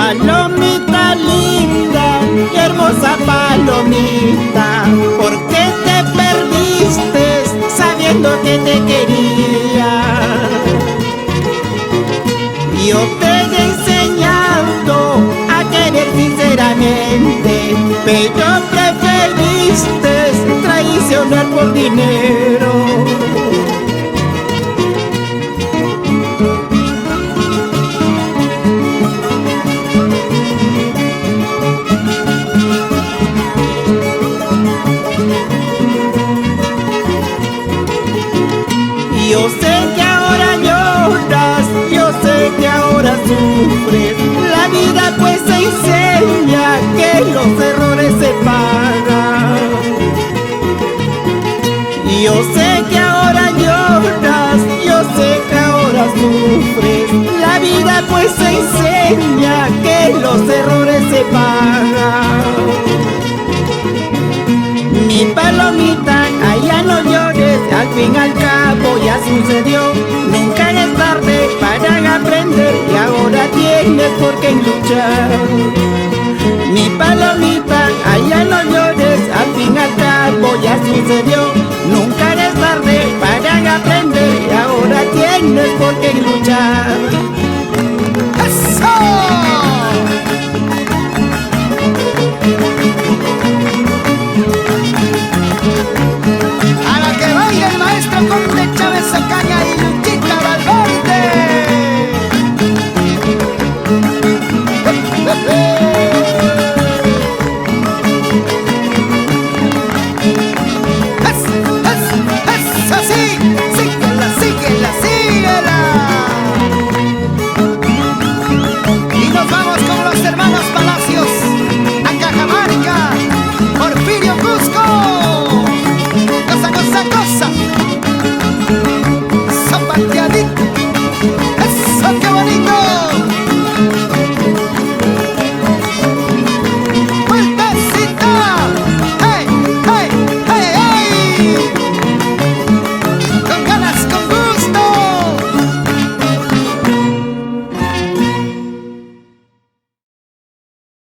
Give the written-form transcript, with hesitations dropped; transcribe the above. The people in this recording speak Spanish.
Palomita linda y hermosa palomita, ¿por qué te perdiste sabiendo que te quería? Yo te he enseñado a querer sinceramente, pero preferiste traicionar por dinero. Yo sé que ahora lloras, yo sé que ahora sufres. La vida pues se enseña que los errores se pagan. Yo sé que ahora lloras, yo sé que ahora sufres. La vida pues se enseña que los errores se pagan. Mi palomita, allá no llores, al fin y al cabo ya sucedió. Nunca es tarde para aprender y ahora tienes por qué luchar. Mi palomita, allá no llores, al fin y al cabo ya sucedió. Nunca es tarde para aprender y ahora tienes por qué luchar. ¡Eso!